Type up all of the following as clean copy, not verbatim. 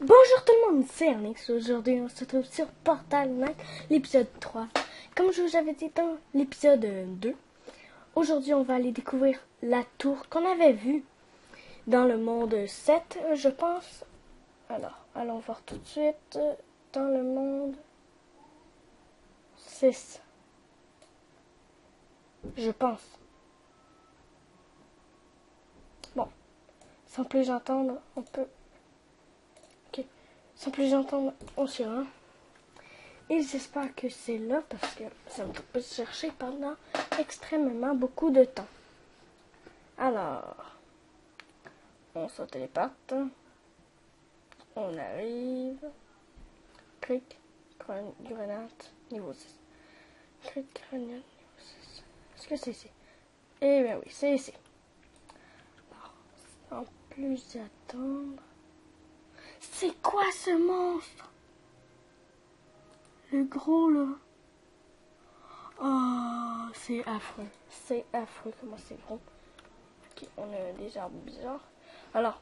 Bonjour tout le monde, c'est Ernix. Aujourd'hui, on se retrouve sur Portal Knight, l'épisode 3. Comme je vous avais dit dans l'épisode 2, aujourd'hui, on va aller découvrir la tour qu'on avait vue dans le monde 7, je pense. Alors, allons voir tout de suite dans le monde 6. Je pense. Bon, sans plus entendre, on peut... Ok, sans plus entendre, on s'y rend. Et j'espère que c'est là parce que ça me peut chercher pendant extrêmement beaucoup de temps. Alors, on se téléporte. On arrive. Clic, grenade, niveau 6. Clic, grenade, niveau 6. Est-ce que c'est ici? Eh bien oui, c'est ici. Alors, sans plus attendre. C'est quoi ce monstre? Le gros là. Oh, c'est affreux. C'est affreux comment c'est gros. Ok, on a des arbres bizarres. Alors,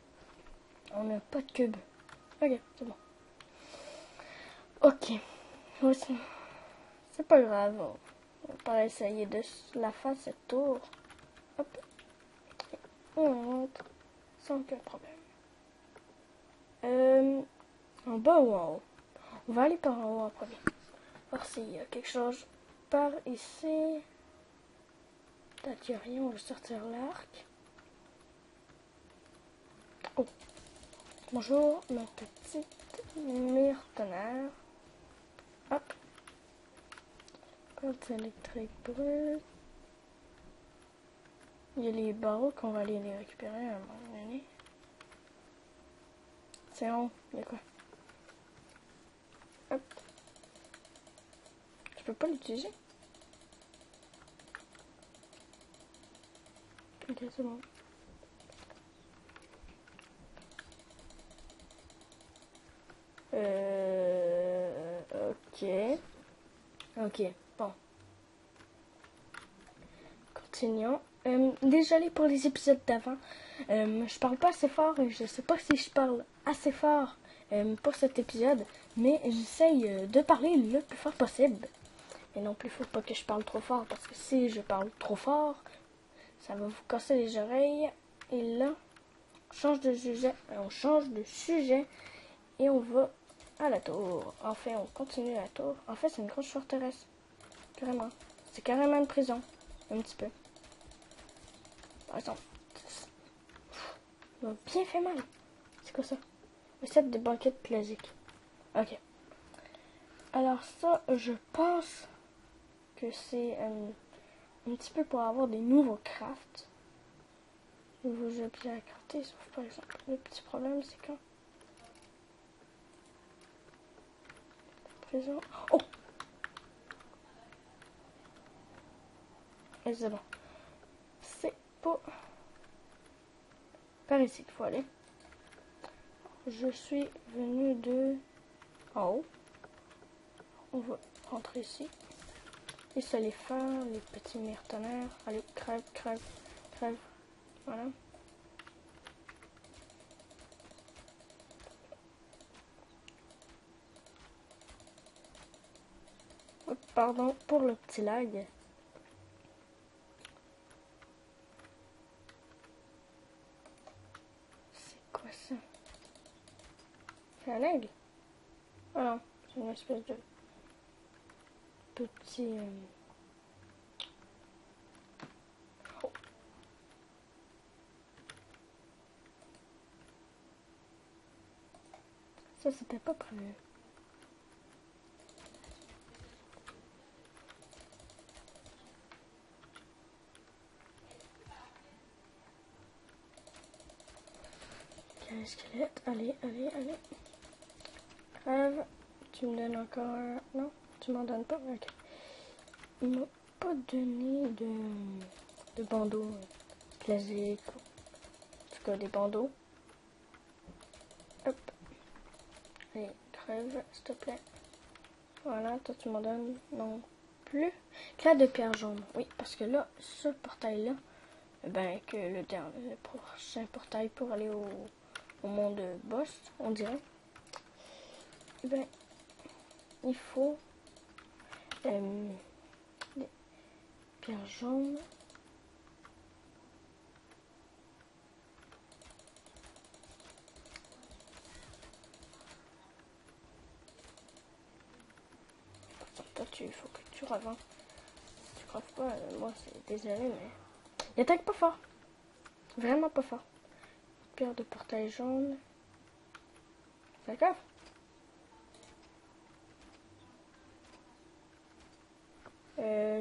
on n'a pas de cube. Ok, c'est bon. Ok. Aussi. C'est pas grave. On va essayer de la faire cette tour. Hop. On monte sans aucun problème. En bas ou en haut? On va aller par en haut en premier. Voir s'il y a quelque chose par ici. Peut-être qu'il n'y a rien. On va sortir l'arc. Oh. Bonjour, ma petite myrtenaire. Hop. Porte électrique brute. Il y a les barreaux qu'on va aller les récupérer à un moment donné. C'est bon, il y a quoi? Hop. Je peux pas l'utiliser? Ok, c'est bon. Ok. Ok, bon. Continuons. Désolé pour les épisodes d'avant. Je parle pas assez fort et je sais pas si je parle assez fort pour cet épisode, mais j'essaye de parler le plus fort possible. Et non plus, faut pas que je parle trop fort parce que si je parle trop fort, ça va vous casser les oreilles. Et là, on change de sujet et on va à la tour. Enfin, on continue la tour. En fait, c'est une grosse forteresse. Carrément. C'est carrément une prison. Un petit peu. Par exemple. Ça m'a bien fait mal. C'est quoi ça? Recette de banquette classique. Ok. Alors ça, je pense que c'est un petit peu pour avoir des nouveaux crafts. Nouveaux objets à crafter, sauf par exemple. Le petit problème, c'est quand... Prison. Oh! Et c'est bon. C'est pas par ici qu'il faut aller. Je suis venu de en haut. On va rentrer ici. Et ça les faire, les petits myrtenaires. Allez, crève, crève, crève. Voilà. Hop, pardon pour le petit lag. C'est quoi ça? C'est un aigle? Ah non, c'est une espèce de petit... Oh. Ça, c'était pas prévu. Squelette, allez, allez, allez. Crève, tu me donnes encore un... Non, tu m'en donnes pas? Ok. Il m'a pas donné de bandeau classique. En tout cas, des bandeaux. Hop. Allez, crève, s'il te plaît. Voilà, toi tu m'en donnes non plus. Claire de pierre jaune. Oui, parce que là, ce portail-là, ben que le prochain portail pour aller au monde boss, on dirait. Eh ben, il faut des pierres jaunes. Toi, il faut que tu graves. Hein. Tu graves pas, moi c'est désolé, mais il attaque pas fort. Vraiment pas fort. Pierre de portail jaune. Ça grave.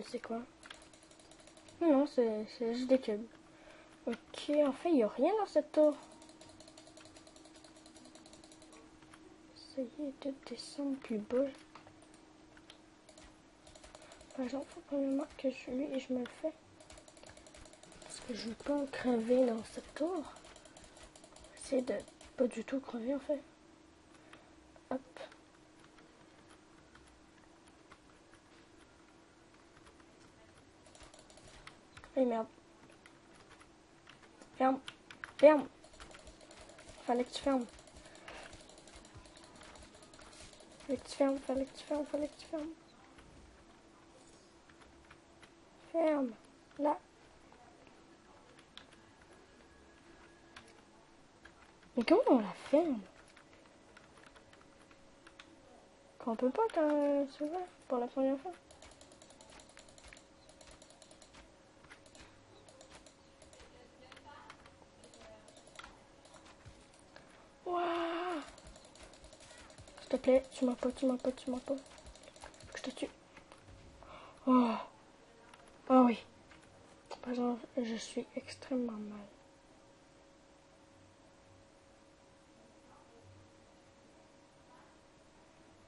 C'est quoi? Non, c'est juste des cubes. Ok, en fait, il n'y a rien dans cette tour. Essayez de descendre plus bas. Par exemple, il faut premièrement que je lui et je me le fais. Parce que je ne veux pas crever dans cette tour. Essayer de pas du tout crever en fait. Hop. Et merde. Ferme. Ferme. Fallait que tu fermes. Fallait que tu fermes. Fallait que tu fermes. Fallait que tu fermes. Ferme. Là. Mais comment on la ferme? Qu'on peut pas quand c'est vrai pour la première fois. Waouh! S'il te plaît, tu m'as pas. Que je te tue. Oh! Oh oui. Par exemple, je suis extrêmement mal.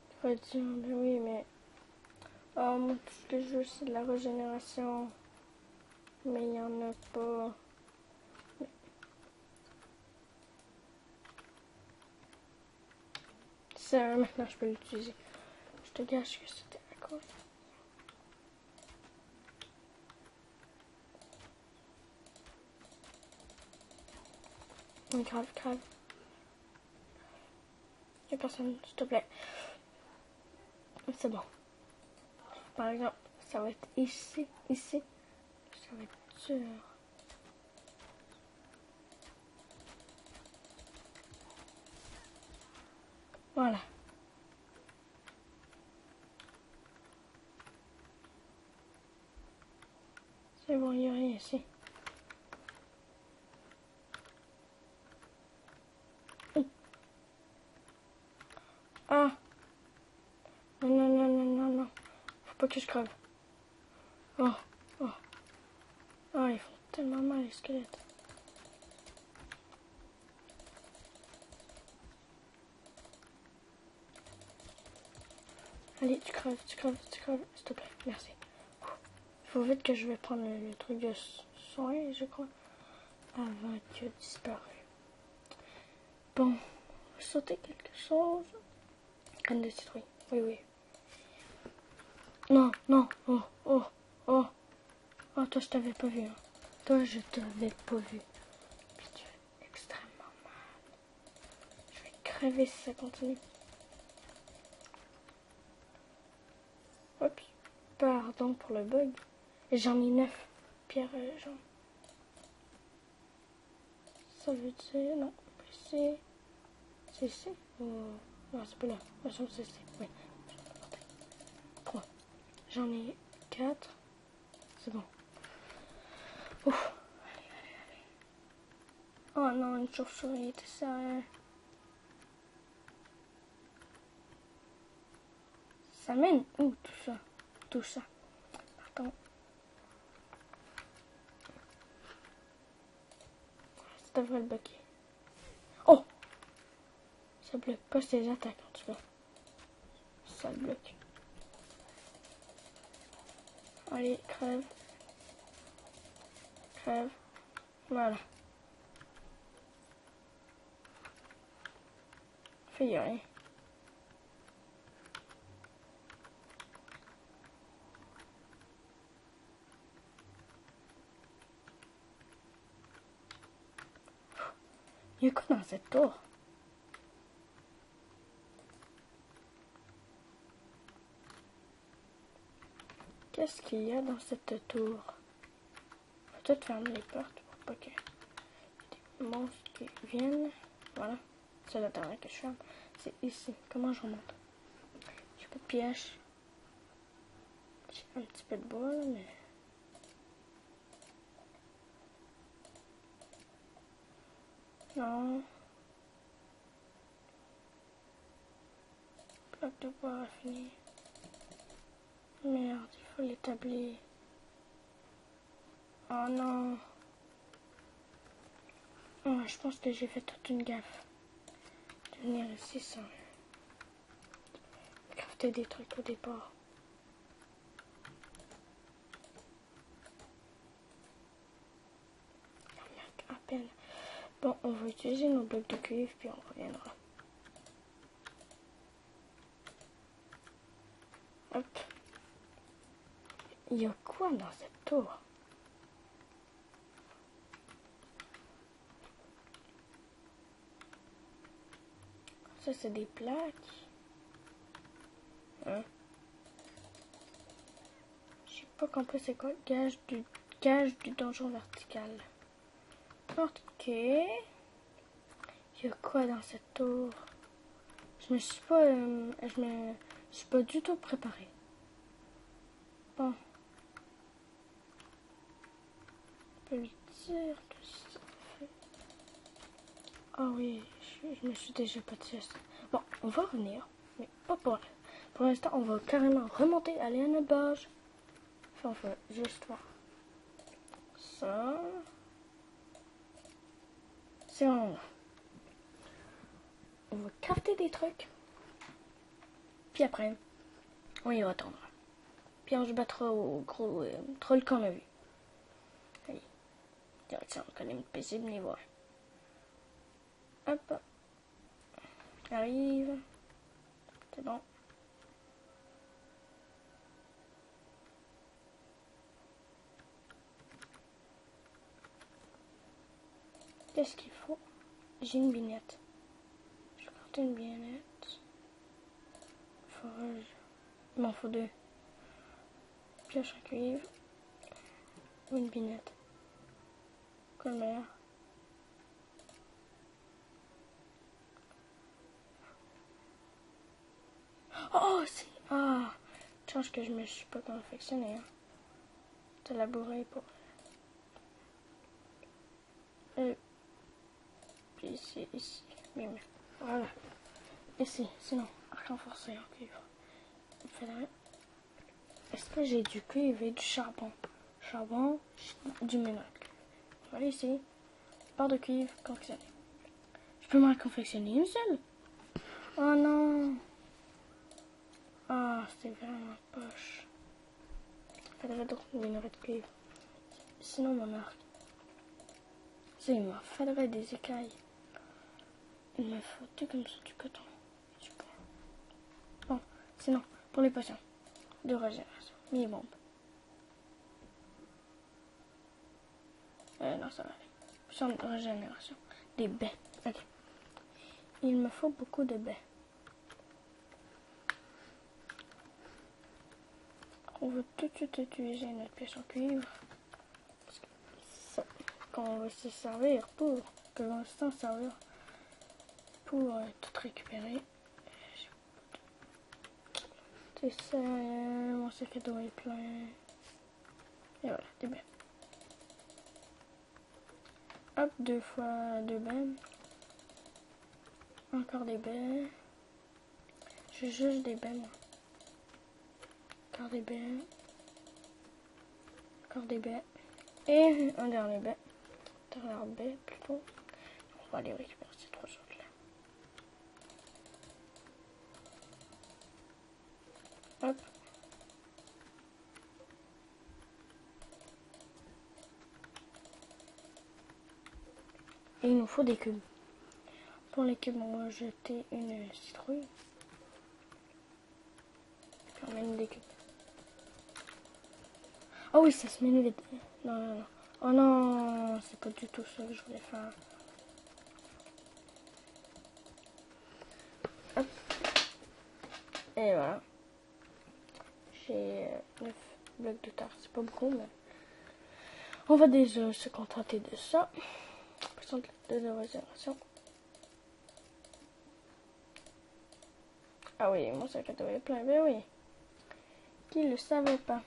Tu vas dire, ben oui, mais... Oh, moi, tout ce que je veux, c'est de la régénération. Mais il n'y en a pas. Ça, maintenant, je peux l'utiliser. Je te gâche que c'était à cause. Grave. Y'a personne, s'il te plaît. C'est bon. Par exemple, ça va être ici. Ça va être dur. Voilà. C'est bon, il n'y a rien ici. Ah! Non. Faut pas que je crève. Oh. Oh, ils font tellement mal les squelettes. Allez, tu crèves, s'il te plaît. Merci. Il faut vite que je vais prendre le truc de soin, je crois, avant qu'il ait disparu. Bon, on va sauter quelque chose. Canne de citrouille. Oui. Non. Oh, toi, je t'avais pas vu. Hein. Toi, je t'avais pas vu. Puis tu fais extrêmement mal. Je vais crever si ça continue. Oups. Pardon pour le bug. J'en ai 9 pierres jaunes. Ça veut dire... Non, ici. C'est ici ou... Non, c'est pas là. C'est ici. Oui. 3. J'en ai 4. C'est bon. Ouf. Allez. Oh non, une chauve-souris, t'es sérieux? Ça mène où tout ça? Attends. Ça devrait le bloquer. Oh! Ça bloque pas ses attaques en tout cas. Ça le bloque. Allez, crève. Voilà. Fais rien. Il y a quoi dans cette tour? Qu'est-ce qu'il y a dans cette tour? Faut peut-être fermer les portes pour pas que des monstres qui viennent. Voilà. C'est la dernière que je ferme. C'est ici. Comment je remonte? J'ai pas de piège. J'ai un petit peu de bois, là, mais... Non. Plaque de bois fini. Merde, il faut l'établir. Oh non. Oh, je pense que j'ai fait toute une gaffe. De venir ici sans crafter des trucs au départ. À peine. Bon, on va utiliser nos blocs de cuivre, puis on reviendra. Hop. Il y a quoi dans cette tour? Ça, c'est des plaques. Hein? Je sais pas compris c'est quoi. Gage du donjon vertical. Ok. Il y a quoi dans cette tour? Je me suis pas... je me suis pas du tout préparée. Bon. On peut lui dire que ça fait... Ah oui, je me suis déjà pas dit ça. Bon, on va revenir. Mais pas pour l'instant, on va carrément remonter, aller à notre base. Enfin, on va juste voir. Ça. C'est vraiment là. On va crafter des trucs. Puis après, on y retournera. Puis on se battra au gros troll qu'on a vu. Allez. Direction quand même paisible niveau 1. Hop. Arrive. C'est bon. Qu'est-ce qu'il faut? J'ai une binette. Je vais crafter une binette. Forage. Il m'en faut 2. Pioche à cuivre. Ou une binette. Quoi le meilleur? Oh, c'est... Ah! Change que je me suis pas confectionné. Hein. T'as labouré pour... Puis ici. Bim. Voilà. Ici. Sinon, arc renforcé en cuivre. Est-ce que j'ai du cuivre et du charbon? Charbon, du métal. Voilà ici. Barre de cuivre confectionné. Je peux m'en confectionner une seule? Oh non! Ah, c'est vraiment poche. Il faudrait trouver une autre cuivre. Sinon, mon arc. Il me faudrait des écailles. Il me faut tout comme ça du coton. Du bois. Bon, sinon, pour les potions de régénération. Mi-bombe. Non, ça va aller. Potions de régénération. Des baies. Ok. Il me faut beaucoup de baies. On veut tout de suite utiliser notre pièce en cuivre. Parce que ça, quand on va se servir pour, que l'on s'en servir pour tout récupérer. C'est ça, mon sac à dos est plein. Et voilà, des baies. Hop, 2 fois 2 baies. Encore des baies. J'ai juste des baies, moi. Encore des baies. Encore des baies. Et un dernier baie. Dernière baie, plutôt. On va aller récupérer ces 3 choses-là. Hop. Et il nous faut des cubes. Pour les cubes, on va jeter une citrouille. Puis on mène des cubes. Oh oui, ça se mène vite. Non, non, non. Oh non, c'est pas du tout ça que je voulais faire. Et voilà. J'ai 9 blocs de terre. C'est pas beaucoup, mais on va déjà se contenter de ça. Pourcent de régénération. Ah oui, mon sac à dos est plein. Ben oui. Qui le savait pas?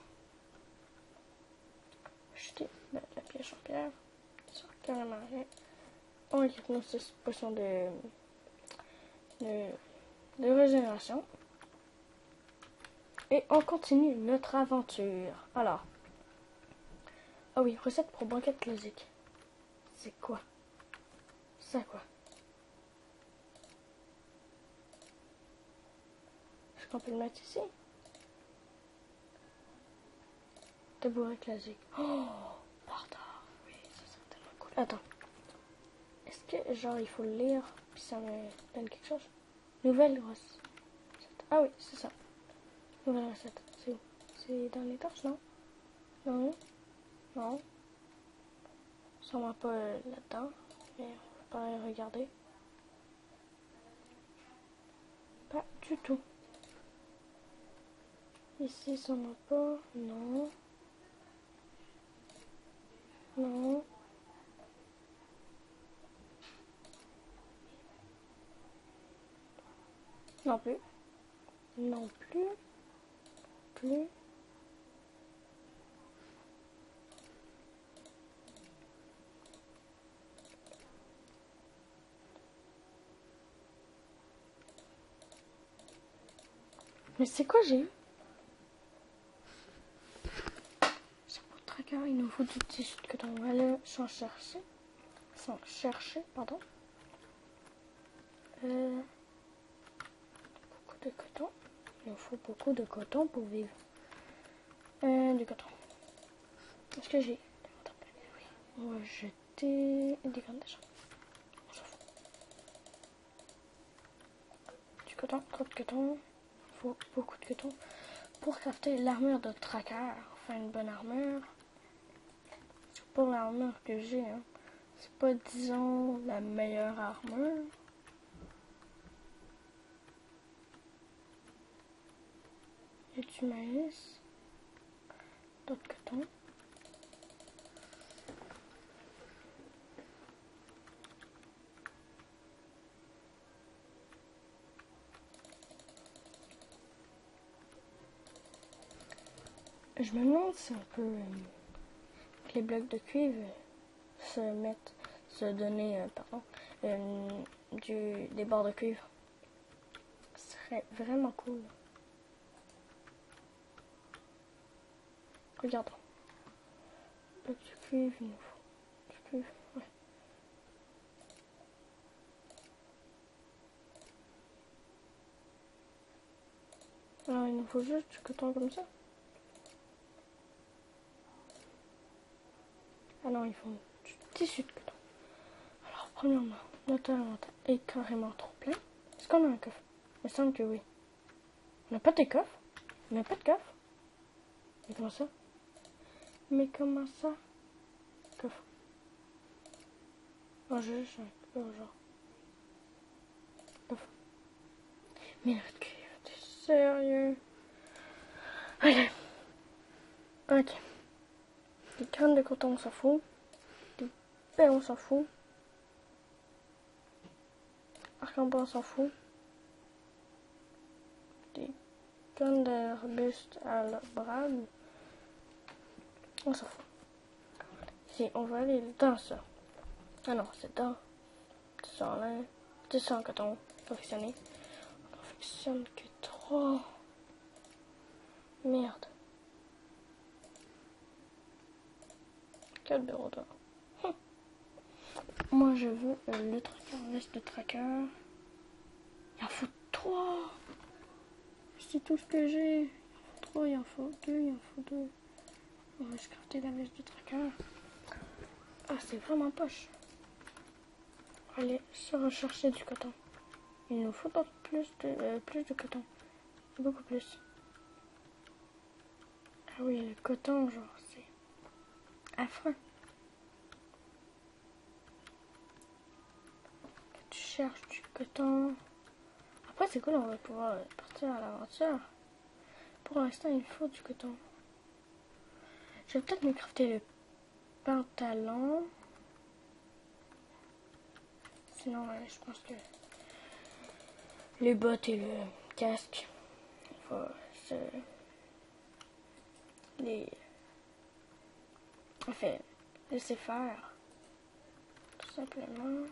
Acheter la pièce en pierre. Ça sert carrément à rien. On équipe nos 6 potions de régénération. Et on continue notre aventure. Alors. Ah oui, recette pour banquette logique. C'est quoi? C'est quoi? Est-ce qu'on peut le mettre ici? Tabouret classique. Oh, bâtard. Oui, ça serait tellement cool. Attends. Est-ce que, genre, il faut le lire, puis ça me donne quelque chose? Nouvelle recette. Ah oui, c'est ça. Nouvelle recette. C'est où? C'est dans les torches, non? Non? Non. Sûrement pas là-dedans. Mais on va pas regarder. Pas du tout. Ici, sûrement pas. Non. Non. Non plus. Non plus. Plus. Mais c'est quoi j'ai eu? Chapeau de tracker, il nous faut du tissu de coton. On va aller s'en chercher. Sans chercher, pardon. Beaucoup de coton. Il nous faut beaucoup de coton pour vivre. Du coton. Est-ce que j'ai... Oui. On va jeter des graines déjà. On s'en fout. Du coton, trop de coton. Il faut beaucoup de coton. Pour crafter l'armure de tracker. Enfin, une bonne armure. C'est pas l'armure que j'ai, hein. C'est pas, disons, la meilleure armure. Il y a du maïs. D'autres coton. Je me demande si on peut, que les blocs de cuivre se donner, des barres de cuivre. Ce serait vraiment cool. Regardons. Bloc de cuivre, il nous faut du cuivre, ouais. Alors il nous faut juste du coton comme ça. Ah non, il faut du tissu de coton. Alors premièrement, notre inventaire est carrément trop plein. Est-ce qu'on a un coffre? Il me semble que oui. On n'a pas de coffre? On n'a pas de coffre? Mais comment ça? Mais comment ça? Coffre. Oh, je juste un genre. Coffre. Mais notre cuivre, t'es sérieux? Ok. Ok. Des graines de coton, on s'en fout. Des pelles, on s'en fout. Arc-en-bois, on s'en fout. Des graines d'arbustes à la brade, on s'en fout. Si on va aller dans ça. Ah non, c'est dans. C'est en lin. C'est en coton. Confectionné. On confectionne que 3. Merde. Quel bureau d'or. Moi je veux le tracker, veste de tracker. Il en faut 3. C'est tout ce que j'ai. Il en faut 3, il en faut 2, il en faut 2. On va se crafter la veste de tracker. Ah, c'est vraiment poche. Allez, se rechercher du coton. Il nous faut plus de coton. Beaucoup plus. Ah oui, le coton, genre, c'est affreux. Tu cherches du coton. Après, c'est cool, on va pouvoir partir à l'aventure. Pour l'instant, il faut du coton. Je vais peut-être me crafter le pantalon. Sinon, je pense que les bottes et le casque, il va se les... Enfin, laisser faire. Tout simplement.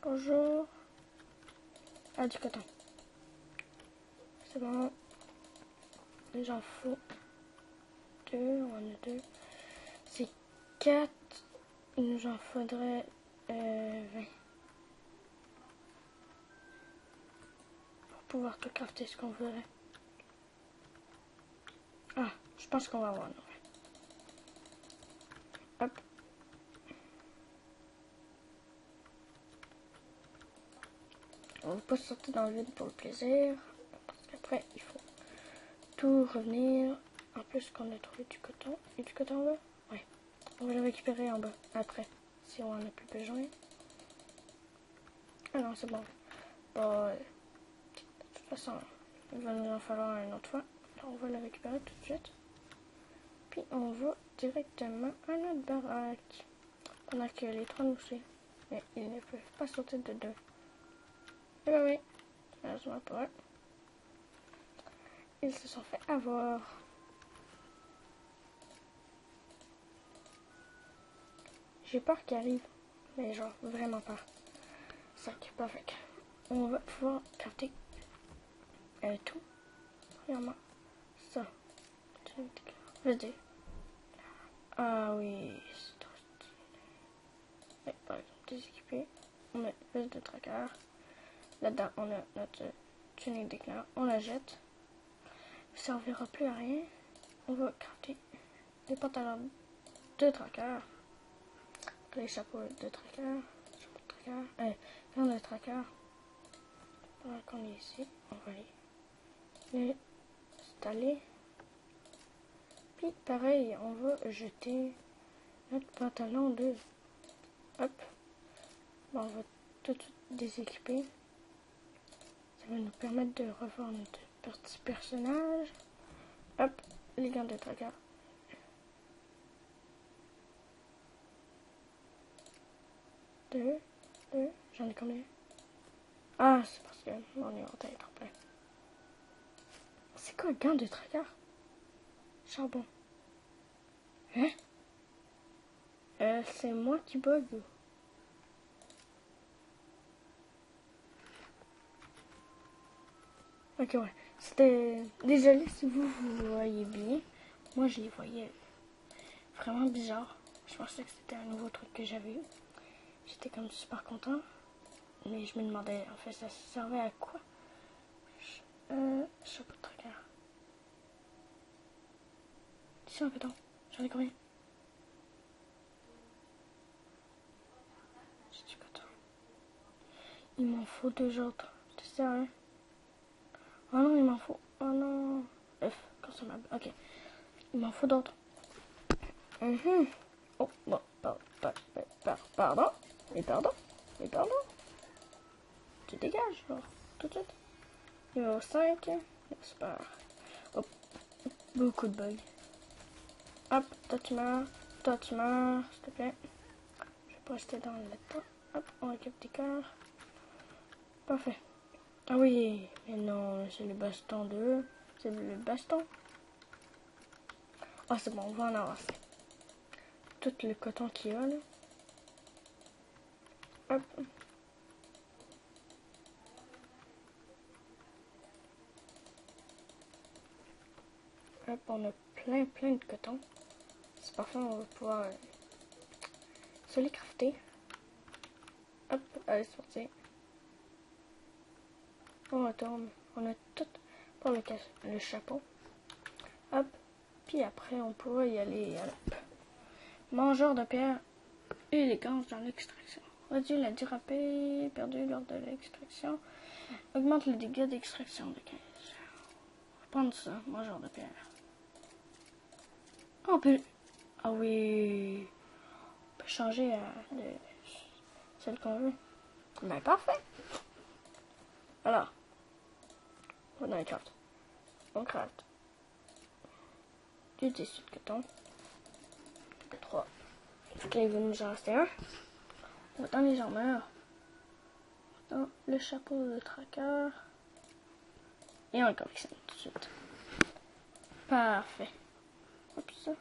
Bonjour. Ah, du coton. C'est bon. J'en faut 2. On en a 2. C'est 4. Il nous en faudrait 20. Pour pouvoir tout crafter ce qu'on voudrait. Ah, je pense qu'on va avoir. Hop. On va pas sortir dans le vide pour le plaisir. Parce qu'après, il faut tout revenir. En plus qu'on a trouvé du coton. Et du coton en bas? Ouais. On va le récupérer en bas après. Si on en a plus besoin. Ah non, c'est bon. Bon, de toute façon, il va nous en falloir une autre fois. Alors, on va le récupérer tout de suite. Puis on va directement à notre baraque. Pendant que les 3 nous suivent. Mais ils ne peuvent pas sauter de 2. Eh ben oui, malheureusement pas. Ils se sont fait avoir. J'ai peur qu'ils arrivent. Mais genre, vraiment peur. Sac, parfait. On va pouvoir crafter tout. Premièrement, ça. Vas-y. Ah oui, c'est trop stylé. Ouais, par exemple, déséquipé. On met veste de tracker. Là-dedans, on a notre tunique d'éclair. On la jette. Ça servira plus à rien. On va crafter des pantalons de tracker. Les chapeaux de tracker. Chapeau de tracker. Gants de tracker. Pendant qu'on est ici, on va les installer. Puis pareil, on va jeter notre pantalon de... Hop. Bon, on va tout déséquiper. Ça va nous permettre de revoir notre petit personnage. Hop, les gants de tracker. Deux. J'en ai combien? Ah, c'est parce que mon inventaire est trop plein. C'est quoi, gants de tracker? Charbon. Hein? C'est moi qui bug. Ok, ouais. C'était... Désolé si vous voyez bien. Moi, je les voyais vraiment bizarre. Je pensais que c'était un nouveau truc que j'avais eu. J'étais comme super content. Mais je me demandais, en fait, ça servait à quoi? Je sais pas de tracker. Dis un peu temps. J'en ai combien? J'ai du coton. Il m'en faut 2 autres. T'es sérieux? Oh non, il m'en faut. Oh non. F, consommable. Ok. Il m'en faut d'autres. Oh, bon. Pardon. Mais pardon. Tu dégages, genre. Tout de suite. Niveau 5. Super. Hop. Beaucoup de bugs. Hop, toi tu meurs, s'il te plaît. Je vais pas rester dans le temps. Hop, on récupère des cœurs. Parfait. Ah oui, mais non, c'est le baston de... C'est le baston. Ah, c'est bon, on va en avoir. Tout le coton qu'il y a, là. Hop. Hop, on a plein de coton. C'est parfait, on va pouvoir se les crafter. Hop, allez, c'est parti. On retourne. On a tout pour le chapeau. Hop. Puis après, on pourra y aller. Hop. Mangeur de pierre. Élégance dans l'extraction. Réduit la dérapée perdue lors de l'extraction. Augmente le dégât d'extraction de 15. On va prendre ça, mangeur de pierre. Oh, on peut... Ah oui. On peut changer celle qu'on veut. Ben parfait. Alors, on a un craft. On craft. du 18 coton. 3. Donc là, il va nous en rester un. On va dans les armures. Dans le chapeau de tracker. Et on le collectionne tout de suite. Parfait. Hop, ça.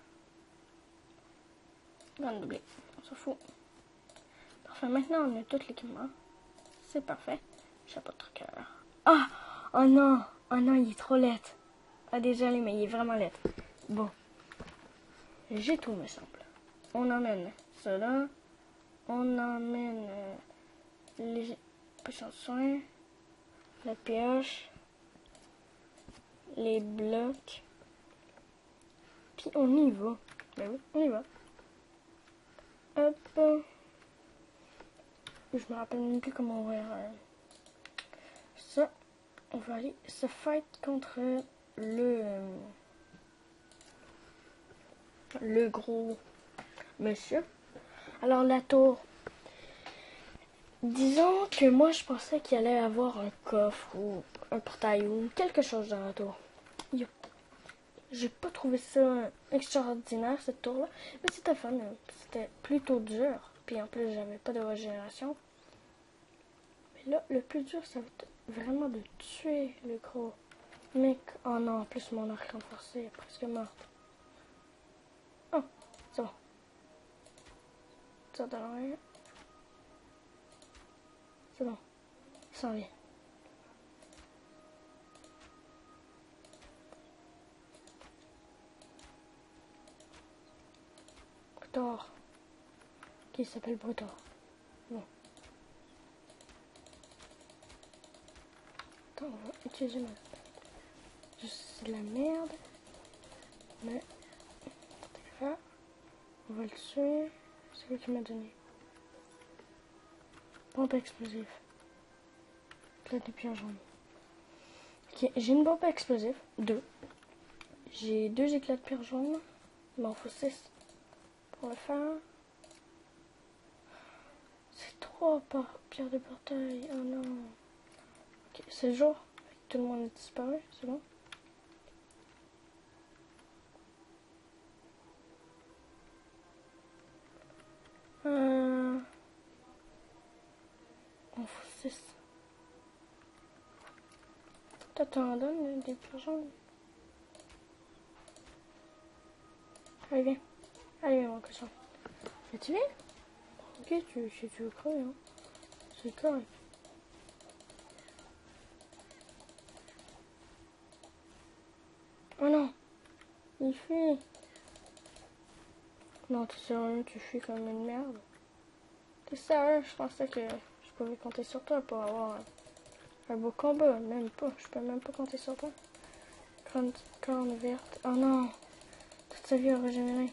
On va doubler. On s'en fout. Parfait. Maintenant, on a tout l'équipement. C'est parfait. Chapeau de tracker. Ah! Oh non! Oh non, il est trop laid. Ah, désolé, mais il est vraiment laid. Bon. J'ai tout, me semble. On emmène ça là. On emmène les potions de soins, la pioche, les blocs. Puis on y va. Ben oui, on y va. Hop. Je me rappelle même plus comment on va ça. On va aller se fight contre le gros monsieur. Alors la tour. Disons que moi je pensais qu'il allait avoir un coffre ou un portail ou quelque chose dans la tour. J'ai pas trouvé ça extraordinaire cette tour là, mais c'était fun. C'était plutôt dur. Puis en plus j'avais pas de régénération. Mais là le plus dur ça va être vraiment de tuer le gros mec. Oh non, en plus mon arc renforcé est presque mort. Oh, c'est bon. Ça donne rien. C'est bon. Il s'en vient. Brutor. Qui s'appelle Brutor. Bon. Attends, on va utiliser ma... C'est de la merde. Mais... On va le tuer. C'est quoi qui m'a donné? Bombe explosive. Éclat de pierre jaune. Ok, j'ai une bombe explosive. 2. J'ai 2 éclats de pierre jaune. Il m'en faut 6 pour le faire. C'est 3 par pierre de portail. Oh non. Ok, c'est le jour. Tout le monde est disparu. C'est bon. On faut 6. Toi, t'en donnes des pierres jaunes. Allez, viens. Allez, viens, mon cochon. Mais tu viens? Ok, si tu veux crever, hein. C'est correct. Oh non! Il fuit! Non, t'es sérieux, tu fuis comme une merde. T'es sérieux? Je pensais que je pouvais compter sur toi pour avoir un beau combat. Même pas. Je peux même pas compter sur toi. Corne verte. Oh non! Toute sa vie a régénéré.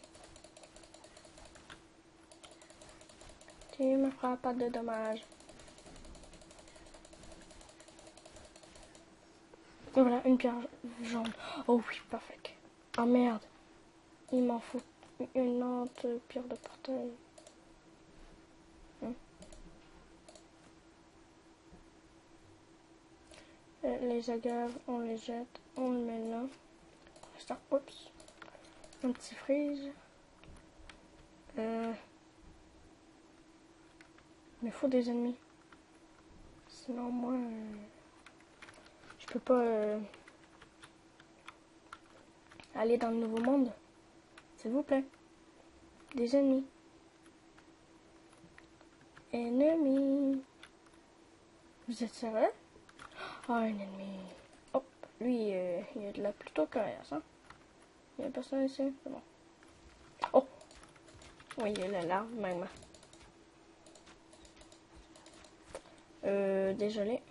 Tu me feras pas de dommages. Et voilà, une pierre jaune. Oh oui, parfait. Oh merde. Il m'en faut une autre pierre de portail. Les agaves, on les jette, on le met là. Ça, oups. Un petit freeze. Il me faut des ennemis. Sinon, moi, je peux pas aller dans le nouveau monde. S'il vous plaît. Des ennemis. Ennemis. Vous êtes sérieux? Oh, un ennemi. Oh, lui, il a de la plutôt coriace, hein? Il y a personne ici? C'est bon. Oh! Oui, il y a la larve, même. Désolé.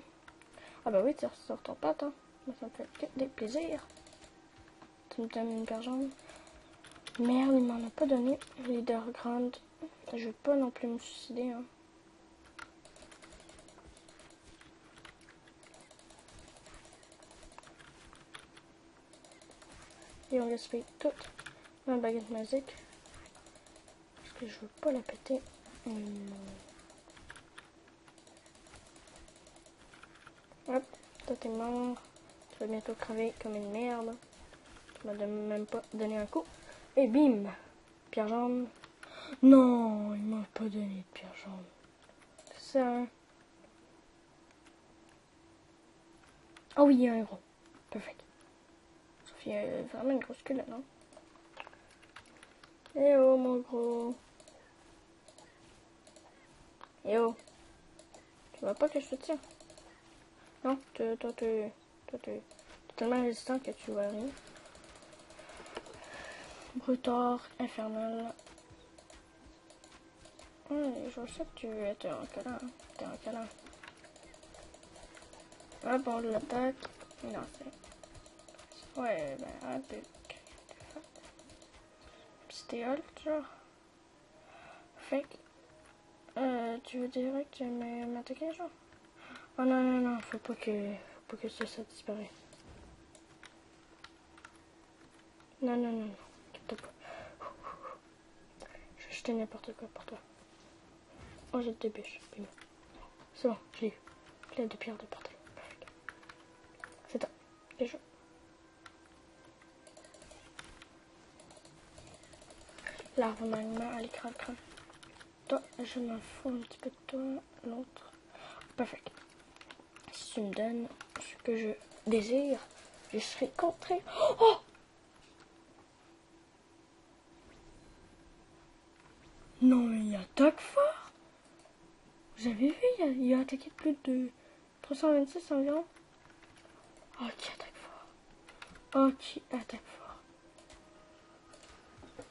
Ah bah oui, tu ressors ton pote, hein. Ça me fait des plaisirs. Tu me donnes une pierre jaune. Merde, il m'en a pas donné. Leader grande. Je veux pas non plus me suicider, hein. Et on gaspille toute ma baguette magique. Parce que je veux pas la péter. Hop, toi t'es mort. Tu vas bientôt crever comme une merde. Tu m'as même pas donné un coup. Et bim! Pierre jaune. Non, il m'a pas donné de pierre jaune. C'est ça, hein? Oh oui, il y a un gros. Perfect. Sauf il y a vraiment une grosse queue là, non? Eh oh, mon gros. Eh oh. Tu vois pas que je te tire? Non, toi, t'es tellement résistant que tu vois rien. Brutard, infernal. Je sais que tu étais en câlin. T'es en câlin. Ah bon, l'attaque. Non, c'est. Ouais, ben, un peu. C'était alt, genre. Fait que. Tu veux direct m'attaquer, genre? Oh non, non, non, faut pas que ça disparaisse. Non, non, non, non. Quitte pas. Je vais jeter n'importe quoi pour toi. Oh, j'ai des bûches. C'est bon, je l'ai eu. Je l'ai de pierre de portée. C'est ça. Déjà. L'arbre magma, allez, crâne. Toi, je m'en fous un petit peu de toi. L'autre. Parfait. Si tu me donnes ce que je désire, je serai contré. Oh! Non, mais il attaque fort. Vous avez vu, il a attaqué plus de 326 environ. Oh, qui attaque fort. Oh, qui attaque fort.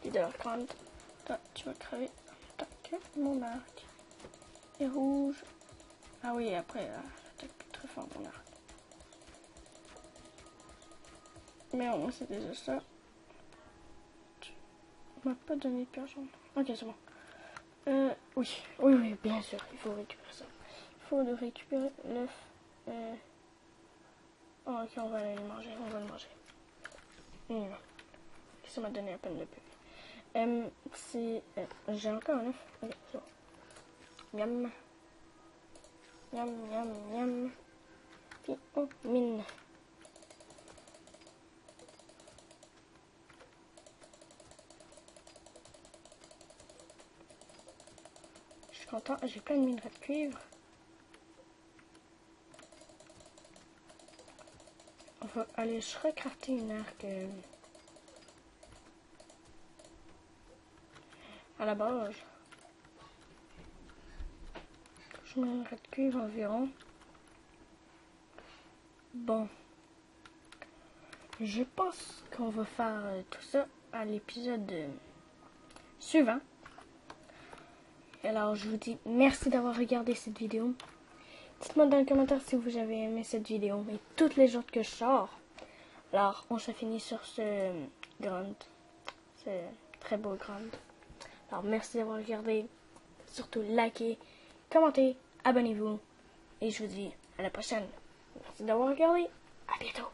Leader Grand. Toi, tu vas crever. Tac, mon arc. Et rouge. Ah oui, après, j'attaque plus très fort mon arc. Mais au moins, c'est déjà ça. Tu m'as pas donné de pierre jaune. Ok, c'est bon. Oui, bien sûr, il faut récupérer ça. Il faut récupérer l'œuf. Oh, ok, on va aller le manger, Ça m'a donné à peine de peu. Si j'ai encore un œuf. Ok, c'est bon. Miam. Miam. Puis on mine. Je suis content, j'ai plein de minerais de cuivre. On va aller se recrafter une arc à la base. Je minerais de cuivre environ. Bon. Je pense qu'on va faire tout ça à l'épisode suivant. Alors, je vous dis merci d'avoir regardé cette vidéo. Dites-moi dans les commentaires si vous avez aimé cette vidéo et toutes les autres que je sors. Alors, on se finit sur ce très beau grand. Alors, merci d'avoir regardé. Surtout, likez, commentez, abonnez-vous. Et je vous dis à la prochaine. Merci d'avoir regardé. À bientôt.